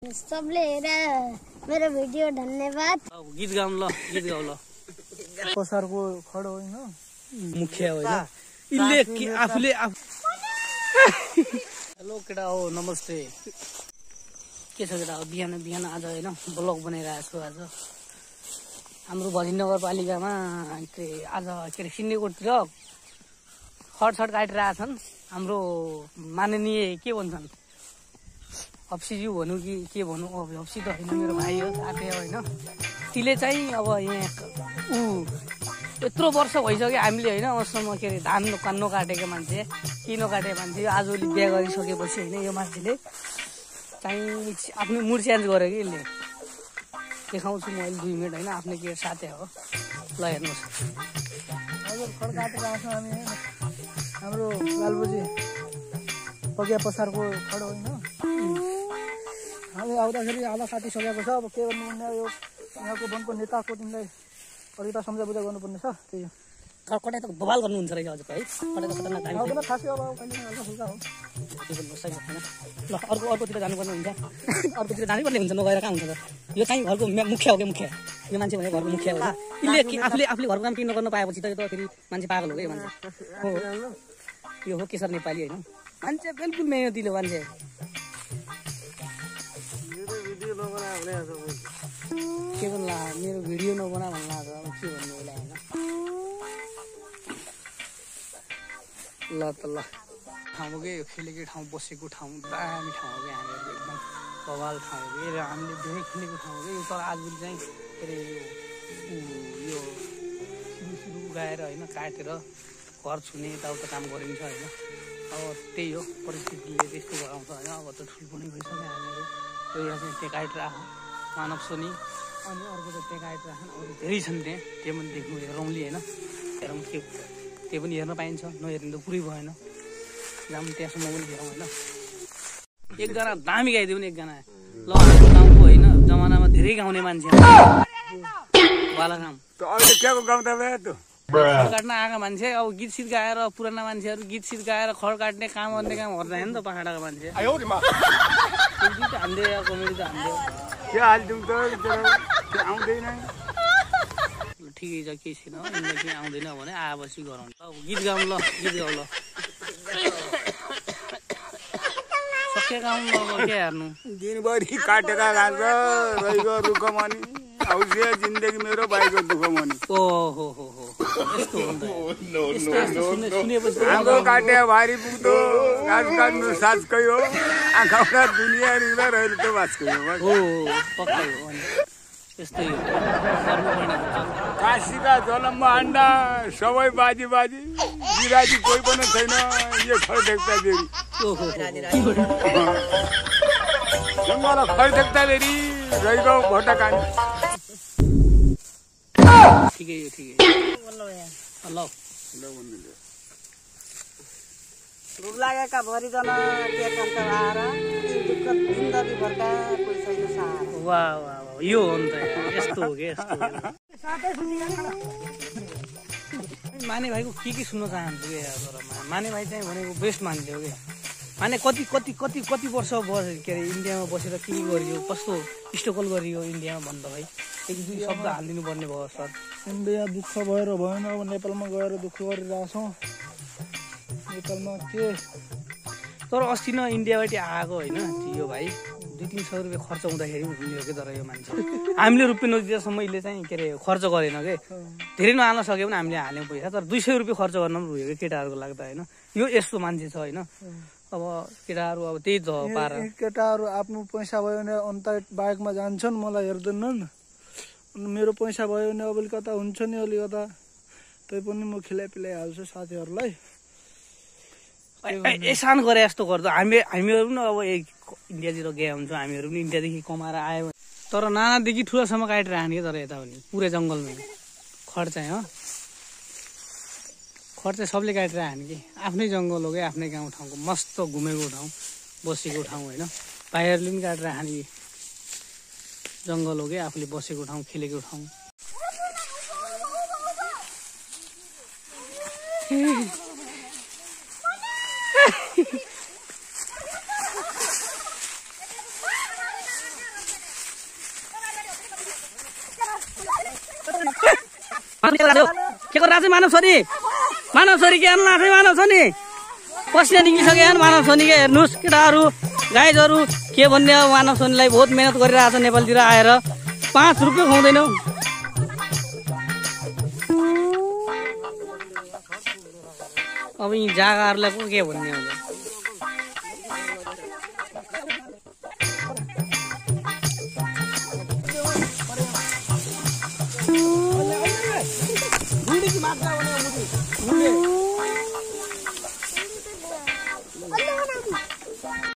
सबले हेरेर मेरो भिडियो धन्यवाद। गीत गाउँ ल, गीत गाउँ ल। पसारको खडो होइन, मुखिया होइन इले आफूले। हेलो केटा हो, नमस्ते। के छ केटा हो? बिहान बिहान आज होइन ब्लग बनाइरहेको छु। आज हाम्रो भरि नगरपालिकामा आज के अरे सिन्डेकोटतिर खडसड काटिरहेछन्। हाम्रो माननीय के भन्छन्, हप्सीज्यू भनौँ कि के भनौँ, अब हप्सी त होइन, मेरो भाइ हो, साथी हो होइन। तिले चाहिँ अब यहाँ यत्रो वर्ष भइसक्यो हामीले होइन उसमा के अरे धान नकाटेको मान्छे, के नकाटेको मान्छे आजभोलि बिहा गरिसकेपछि होइन यो मान्छेले चाहिँ आफ्नो मुड चेन्ज गर्यो कि यसले। देखाउँछु म अहिले 2 मिनट होइन, आफ्नो के साथी हो। ल हेर्नुहोस्, हजुर खड काटेर आएको छौँ हामी। हाम्रो लालबुजी पगिया पसारको खड होइन, हामी आउँदाखेरि आधा काटिसकेको छ। अब के गर्नु भन्ने, यो यहाँको वनको नेताको तिमीलाई अलिकता सम्झा बुझा गर्नुपर्ने छ। त्यही हो, कटाइ त बवाल गर्नुहुन्छ रहेछ हजुर है, कटाइ त खतरनाक हामी आउँदैन खासै। अब कहिले हल्का फुल्का हो। ल अर्कोतिर जानुपर्ने हुन्छ, अर्कोतिर जानै पर्ने हुन्छ। नगएर कहाँ हुन्छ त? यो चाहिँ घरको मुखिया हो क्या, मुखिया यो मान्छे भने घरको मुखिया हो। यसले आफूले घरको काम किन नगर्नु पाएपछि त यो त फेरि मान्छे पागल हो क्या यो मान्छे। हो यो हो केशर नेपाली होइन, मान्छे बिल्कुल मेहनतिलो मान्छे। के भन्ला मेरो भिडियो नबना भन्ला अब के भन्नु होला होइन। ल त ल ठाउँ हो कि यो खेलेको ठाउँ, बसेको ठाउँ दामी ठाउँ हो कि हामीहरूको एकदम बवाल ठाउँ हो कि। र हामीले धेरै खेलेको ठाउँ हो कि। तर आजभोलि चाहिँ के अरे यो सुरु गाएर होइन काटेर घर छुने यताउता काम गरिन्छ होइन। अब त्यही हो, परिस्थितिले त्यस्तो गराउँछ होइन। अब त ठुलो पनि भइसक्यो हामीहरू। एउटा चाहिँ त्यहाँ काटेर आएको मानव सोनी, अनि अर्को त त्यहाँ काटेर आएको अरू धेरै छन् त्यहाँ। त्यो पनि देख्नु हेरौँली होइन, हेरौँ के त्यो पनि हेर्न पाइन्छ। नहेर्नु त पुरै भएन, जाऊँ त्यहाँसम्म पनि हेरौँ होइन। एकजना दामी गाइदियो भने एकजना ल हाम्रो गाउँको होइन जमानामा धेरै गाउने मान्छे बालागाम खड काट्न आएका मान्छे। अब गीत सित गाएर पुराना मान्छेहरू गीत सित गाएर खड काट्ने काम गर्ने काम गर्दैन नि त पहाडका मान्छे। त हान्दै कमेडी त हान्दै ठिकै छ, केही छैन। यिनीलाई केही आउँदैन भने आएपछि गरौँ। अब गीत गाउँ ल, गीत गाउँ ल। सके गाउँ ल, के हेर्नु दिनभरि काटेर खान्छ रहिगयो रुखमनी आउँछ जिन्दगी मेरो भाइको दुःखमनी। ओहो हो हो यस्तो हुन्छ। सुनेपछि आगो काटे भारी पुग्दो घाँस काट्नु साँझकै हो, आँखामा दुनियाँ रिँदा रहेर त बाँचकै हो। हो पक्कै हो, अनि यस्तै हो गर्नुपर्ने हुन्छ। काशीका जलममा अन्डा सबै बाजी बाजी बिराजी कोही पनि छैन यो खड देख्दा देरी। ओहो जङ्गल खड देख्दा देरी रहिगयो भोटा कानी। ठिकै हो, ठिकै ल भोक लागेका भरिजना के कान्छ आएर दुःख जिन्दगीभरका पैसाको सहारा। वाह वाह वाह, यो हो नि त, यस्तो हो कि यस्तो हो। माने भाइको के सुन्न चाहन्छु कि तर माने भाइ चाहिँ भनेको बेस्ट मान्छे हो कि। माने कति कति कति कति वर्ष के अरे इन्डियामा बसेर के गरियो, कस्तो स्ट्रगल गरियो इन्डियामा भन्दा भाइ 1-2 शब्द हालिदिनु पर्ने भयो सर। इन्डिया दुःख भएर भएन, अब नेपालमा गएर दुःख गरिरहेछौँ। नेपालमा के तर अस्ति न इन्डियाबाट आएको होइन यो भाइ 200-300 रुपियाँ खर्च हुँदाखेरि हुने हो कि। तर यो मान्छे हामीले रुपियाँ नदिँदासम्म यसले चाहिँ के अरे खर्च गरेन कि। धेरै नहाल्न सक्यो भने हामीले हाल्यौँ पैसा, तर 200 रुपियाँ खर्च गर्न पनि रुयो कि केटाहरूको लाग्दा होइन। यो यस्तो मान्छे छ होइन। अब केटाहरू अब त्यही त पारा, केटाहरू आफ्नो पैसा भयो भने अन्त बाइकमा जान्छन्, मलाई हेर्दैनन्। मेरो पैसा भयो भने अब अलिकता हुन्छ नि, अलिकता तै पनि म खिलाइ हाल्छु साथीहरूलाई। एसान गरे जस्तो गर्दा हामीहरू पनि अब इन्डियातिर गए हुन्छौँ, हामीहरू पनि इन्डियादेखि कमाएर आयो। तर नानादेखि ठुलोसम्म काटेर हाने कि। तर यता पनि पुरै जङ्गलमै खड चाहिँ हो, खड चाहिँ सबले काटेर हाने कि। आफ्नै जङ्गल हो कि, आफ्नै गाउँ ठाउँको मस्त घुमेको ठाउँ, बसेको ठाउँ होइन। भाइहरूले पनि काटेर हाने कि। जङ्गल हो कि, आफूले बसेको ठाउँ, खेलेको ठाउँ। के गरिरहेको छ मानव छोरी के हेर्नु आफै मानव छोरी पसिना निस्किसक्यो मानव छोरीको हेर्नुहोस् केटाहरू गाइजहरू के भन्ने अब मानव छोरीलाई बहुत मेहनत गरिरहेको छ नेपालतिर आएर 5 रुपियाँ खुवाउँदैनौ अब यी जग्गाहरूलाई को के भन्ने हो